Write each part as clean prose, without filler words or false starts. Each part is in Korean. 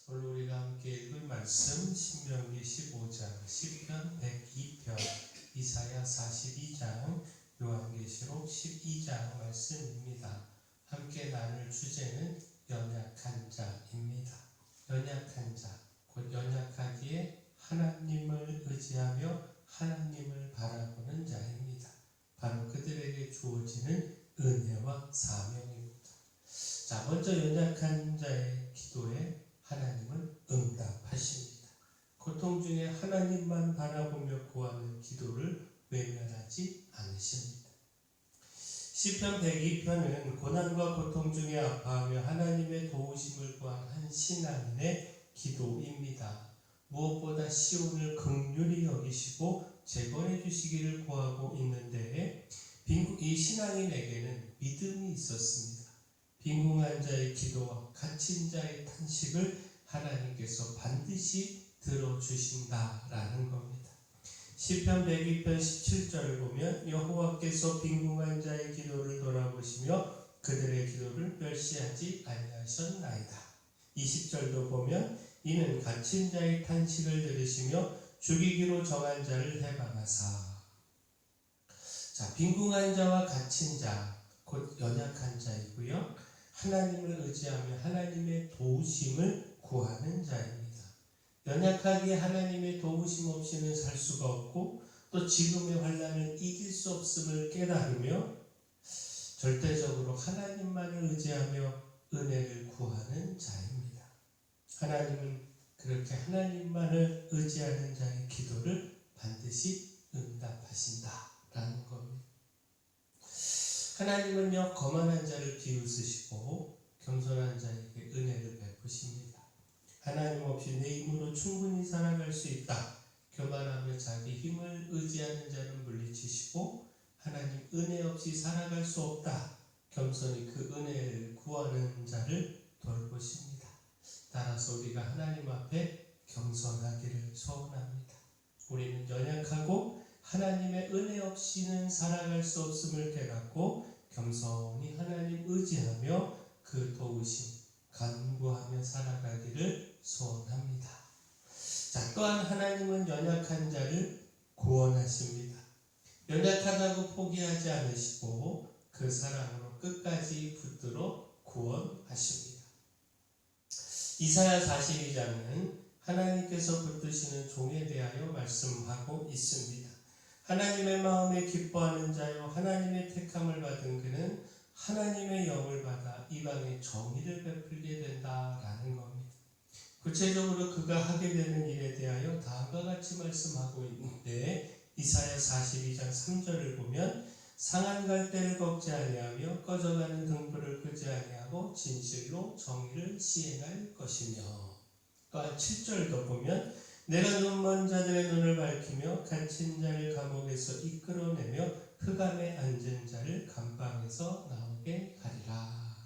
오늘 우리가 함께 읽을 말씀 신명기 15장, 시편 102편, 이사야 42장, 요한계시록 12장 말씀입니다. 함께 나눌 주제는 연약한 자입니다. 연약한 자, 곧 연약하기에 하나님을 의지하며 하나님을 바라보는 자입니다. 바로 그들에게 주어지는 은혜와 사명입니다. 자, 먼저 연약한 자의 기도에 하나님은 응답하십니다. 고통 중에 하나님만 바라보며 구하는 기도를 외면하지 않으십니다. 시편 102편은 고난과 고통 중에 아파하며 하나님의 도우심을 구한 한 신앙인의 기도입니다. 무엇보다 시온을 긍휼히 여기시고 재건해 주시기를 구하고 있는데 이 신앙인에게는 믿음이 있었습니다. 빈궁한 자의 기도와 갇힌 자의 탄식을 하나님께서 반드시 들어주신다라는 겁니다. 시편 102편 17절을 보면 여호와께서 빈궁한 자의 기도를 돌아보시며 그들의 기도를 멸시하지 아니하셨나이다. 20절도 보면 이는 갇힌 자의 탄식을 들으시며 죽이기로 정한 자를 해방하사. 자, 빈궁한 자와 갇힌 자, 곧 연약한 자이고요. 하나님을 의지하며 하나님의 도우심을 구하는 자입니다. 연약하기에 하나님의 도우심 없이는 살 수가 없고 또 지금의 환난을 이길 수 없음을 깨달으며 절대적으로 하나님만을 의지하며 은혜를 구하는 자입니다. 하나님은 그렇게 하나님만을 의지하는 자의 기도를 반드시 응답하신다라는 겁니다. 하나님은요, 거만한 자를 비웃으시고 겸손한 자에게 은혜를 베푸십니다. 하나님 없이 내 힘으로 충분히 살아갈 수 있다. 교만하며 자기 힘을 의지하는 자는 물리치시고 하나님 은혜 없이 살아갈 수 없다. 겸손히 그 은혜를 구하는 자를 돌보십니다. 따라서 우리가 하나님 앞에 겸손하기를 소원합니다. 우리는 연약하고 하나님의 은혜 없이는 살아갈 수 없음을 깨닫고 겸손히 하나님 의지하며 그 도우심 간구하며 살아가기를 소원합니다. 자, 또한 하나님은 연약한 자를 구원하십니다. 연약하다고 포기하지 않으시고 그 사랑으로 끝까지 붙들어 구원하십니다. 이사야 42장은 하나님께서 붙드시는 종에 대하여 말씀하고 있습니다. 하나님의 마음에 기뻐하는 자요 하나님의 택함을 받은 그는 하나님의 영을 받아 이방의 정의를 베풀게 된다라는 겁니다. 구체적으로 그가 하게 되는 일에 대하여 다음과 같이 말씀하고 있는데 이사야 42장 3절을 보면 상한 갈대를 꺾지 아니하며 꺼져가는 등불을 끄지 아니하고 진실로 정의를 시행할 것이며 또한 7절도 보면 내가 눈먼 자들의 눈을 밝히며 갇힌 자를 감옥에서 이끌어내며 흑암에 앉은 자를 감방에서 나오게 하리라.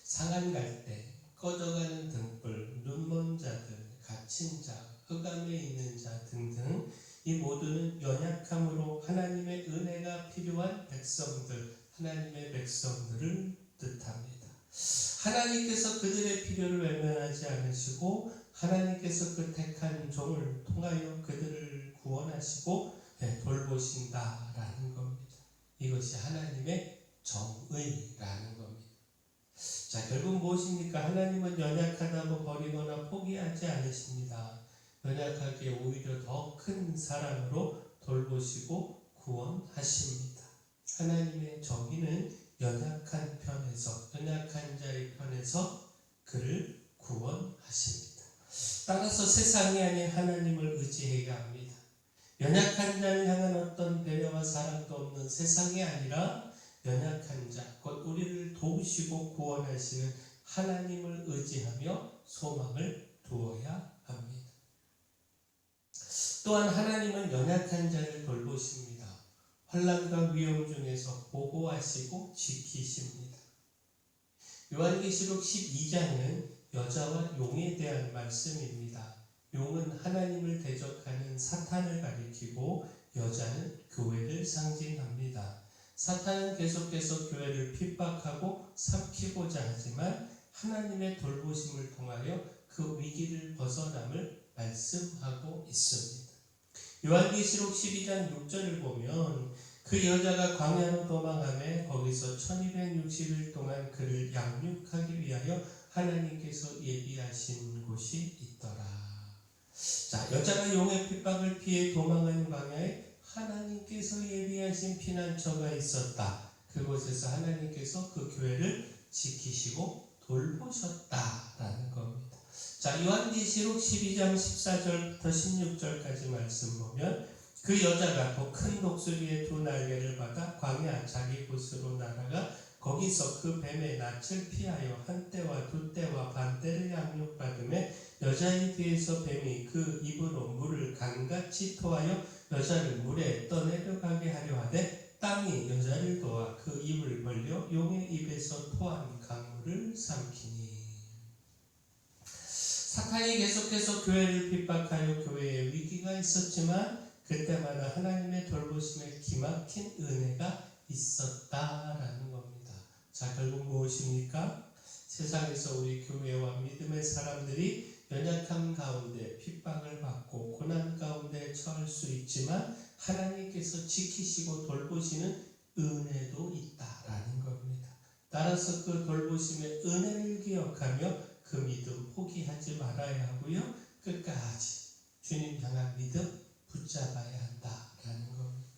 상한 갈대, 꺼져가는 등불, 눈먼 자들, 갇힌 자, 흑암에 있는 자 등등 이 모두는 연약함으로 하나님의 은혜가 필요한 백성들, 하나님의 백성들을 뜻합니다. 하나님께서 그들의 필요를 외면하지 않으시고 하나님께서 그 택한 종을 통하여 그들을 구원하시고 돌보신다라는 겁니다. 이것이 하나님의 정의라는 겁니다. 자, 결국 무엇입니까? 하나님은 연약하다고 버리거나 포기하지 않으십니다. 연약하기에 오히려 더 큰 사랑으로 돌보시고 구원하십니다. 하나님의 정의는 연약한 편에서, 연약한 자의 편에서 그를 구원하십니다. 따라서 세상이 아닌 하나님을 의지해야 합니다. 연약한 자를 향한 어떤 배려와 사랑도 없는 세상이 아니라 연약한 자, 곧 우리를 도우시고 구원하시는 하나님을 의지하며 소망을 두어야 합니다. 또한 하나님은 연약한 자를 돌보십니다. 환난과 위험 중에서 보호하시고 지키십니다. 요한계시록 12장은 여자와 용에 대한 말씀입니다. 용은 하나님을 대적하는 사탄을 가리키고 여자는 교회를 상징합니다. 사탄은 계속해서 교회를 핍박하고 삼키고자 하지만 하나님의 돌보심을 통하여 그 위기를 벗어남을 말씀하고 있습니다. 요한계시록 12장 6절을 보면 그 여자가 광야로 도망하며 거기서 1260일 동안 그를 양육하기 위하여 하나님께서 예비하신 곳이 있더라. 자, 여자가 용의 핍박을 피해 도망하는 광야에 하나님께서 예비하신 피난처가 있었다. 그곳에서 하나님께서 그 교회를 지키시고 돌보셨다라는 겁니다. 자, 요한계시록 12장 14절부터 16절까지 말씀 보면 그 여자가 더 큰 독수리의 두 날개를 받아 광야 자기 곳으로 날아가 거기서 그 뱀의 낯을 피하여 한 때와 두 때와 반 때를 양육받으며 여자의 뒤에서 뱀이 그 입으로 물을 강같이 토하여 여자를 물에 떠내려가게 하려 하되 땅이 여자를 도와 그 입을 벌려 용의 입에서 토한 강물을 삼키니. 사탄이 계속해서 교회를 핍박하여 교회에 위기가 있었지만 그때마다 하나님의 돌보심에 기막힌 은혜가 있었다라는 겁니다. 자, 결국 무엇입니까? 세상에서 우리 교회와 믿음의 사람들이 연약함 가운데 핍박을 받고 고난 가운데 처할 수 있지만 하나님께서 지키시고 돌보시는 은혜도 있다라는 겁니다. 따라서 그 돌보심의 은혜를 기억하며 그 믿음 포기하지 말아야 하고요. 끝까지 주님 향한 믿음 붙잡아야 한다라는 겁니다.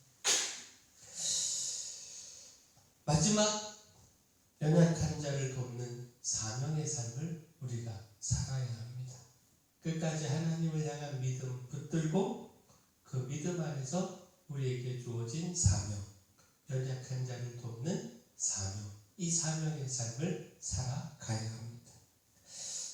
마지막 연약한 자를 돕는 사명의 삶을 우리가 살아야 합니다. 끝까지 하나님을 향한 믿음 붙들고 그 믿음 안에서 우리에게 주어진 사명, 연약한 자를 돕는 사명, 이 사명의 삶을 살아가야 합니다.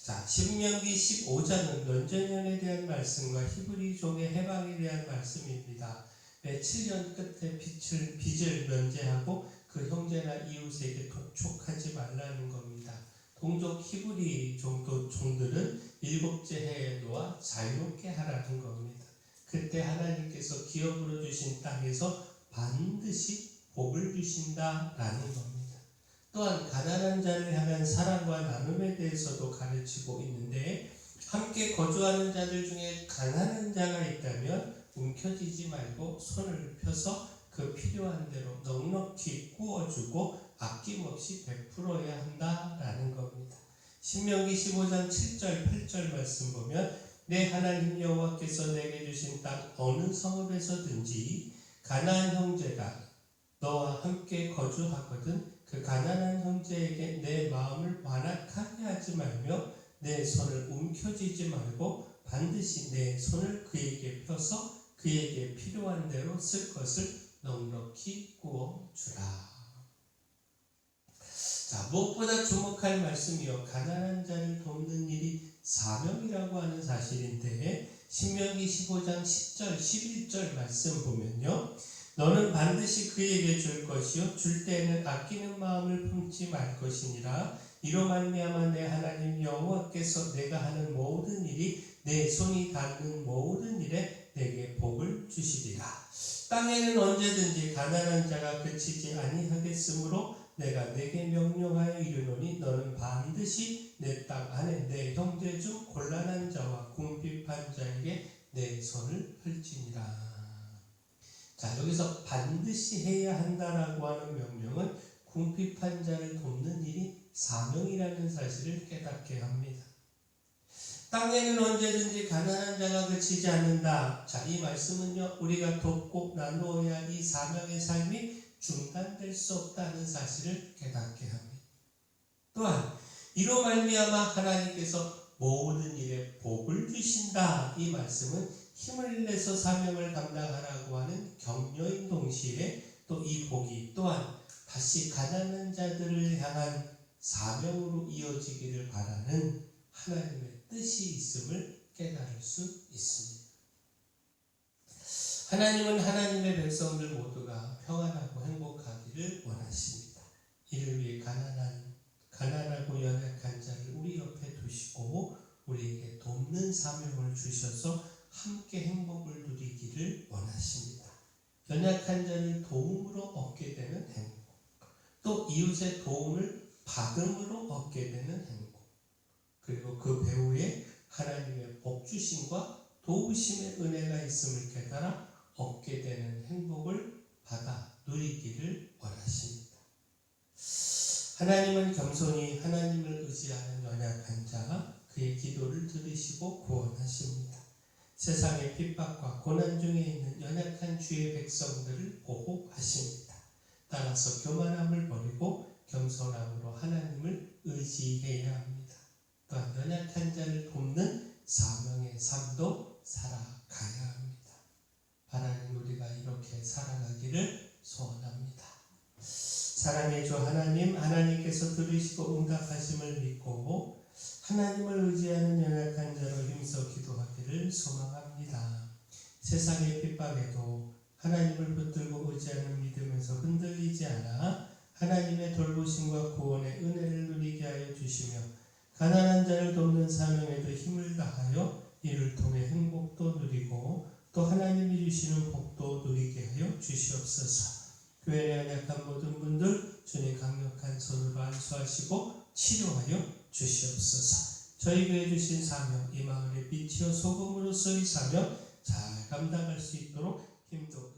자, 신명기 15장은 런전년에 대한 말씀과 히브리 종의 해방에 대한 말씀입니다. 매 7년 끝에 빚을 면제하고 그 형제나 이웃에게 독촉하지 말라는 겁니다. 동족 히브리 종들은 7째 해에 놓아 자유롭게 하라는 겁니다. 그때 하나님께서 기업으로 주신 땅에서 반드시 복을 주신다라는 겁니다. 또한 가난한 자를 향한 사랑과 나눔에 대해서도 가르치고 있는데 함께 거주하는 자들 중에 가난한 자가 있다면 움켜쥐지 말고 손을 펴서 그 필요한 대로 넉넉히 구워주고 아낌없이 베풀어야 한다라는 겁니다. 신명기 15장 7절 8절 말씀 보면 내 하나님 여호와께서 내게 주신 땅 어느 성읍에서든지 가나안 형제가 너와 함께 거주하거든 그 가난한 형제에게 내 마음을 완악하게 하지 말며 내 손을 움켜쥐지 말고 반드시 내 손을 그에게 펴서 그에게 필요한 대로 쓸 것을 넉넉히 구워주라. 자, 무엇보다 주목할 말씀이요 가난한 자를 돕는 일이 사명이라고 하는 사실인데 신명기 15장 10절 11절 말씀 보면요 너는 반드시 그에게 줄 것이요 줄 때에는 아끼는 마음을 품지 말 것이니라. 이로 말미암아 내 하나님 여호와께서 내가 하는 모든 일이 내 손이 닿는 모든 일에 내게 복을 주시리라. 땅에는 언제든지 가난한 자가 그치지 아니하겠으므로 내가 내게 명령하여 이르노니 너는 반드시 내 땅 안에 내 형제 중 곤란한 자와 궁핍한 자에게 내 손을 펼치니라. 자, 여기서 반드시 해야 한다라고 하는 명령은 궁핍한 자를 돕는 일이 사명이라는 사실을 깨닫게 합니다. 땅에는 언제든지 가난한 자가 그치지 않는다. 자, 이 말씀은요 우리가 돕고 나누어야 이 사명의 삶이 중단될 수 없다는 사실을 깨닫게 합니다. 또한 이로 말미암아 하나님께서 모든 일에 복을 주신다. 이 말씀은 힘을 내서 사명을 감당하라고 하는 격려인 동시에 또 이 복이 또한 다시 가난한 자들을 향한 사명으로 이어지기를 바라는 하나님의 뜻이 있음을 깨달을 수 있습니다. 하나님은 하나님의 백성들 모두가 평안하고 행복하기를 원하십니다. 이를 위해 가난하고 연약한 자를 우리 옆에 두시고 우리에게 돕는 사명을 주셔서 함께 행복을 누리기를 원하십니다. 연약한 자를 도움으로 얻게 되는 행복, 또 이웃의 도움을 받음으로 얻게 되는 행복, 그리고 그 배후에 하나님의 복주심과 도우심의 은혜가 있음을 깨달아 얻게 되는 행복을 받아 누리기를 원하십니다. 하나님은 겸손히 하나님을 의지하는 연약한 자, 그의 기도를 들으시고 구원하십니다. 세상의 핍박과 고난 중에 있는 연약한 주의 백성들을 보호하십니다. 따라서 교만함을 버리고 겸손함으로 하나님을 의지해야 합니다. 또한 연약한 자를 돕는 사명의 삶도 살아가야 합니다. 하나님, 우리가 이렇게 살아가기를 소원합니다. 사랑의 주 하나님, 하나님께서 들으시고 응답하심을 믿고 하나님을 의지하는 연약한 자로 힘써 기도하기를 소망합니다. 세상의 핍박에도 하나님을 붙들고 의지하는 믿음에서 흔들리지 않아 하나님의 돌보심과 구원의 은혜를 누리게 하여 주시며 가난한 자를 돕는 사명에도 힘을 다하여 이를 통해 행복도 누리고 또 하나님이 주시는 복도 누리게 하여 주시옵소서. 교회에 연약한 모든 분들 주님 강력한 손으로 안수하시고 치료하여 주시옵소서. 저희 교회 주신 사명, 이 마을의 빛이요 소금으로서의 사명 잘 감당할 수 있도록 힘도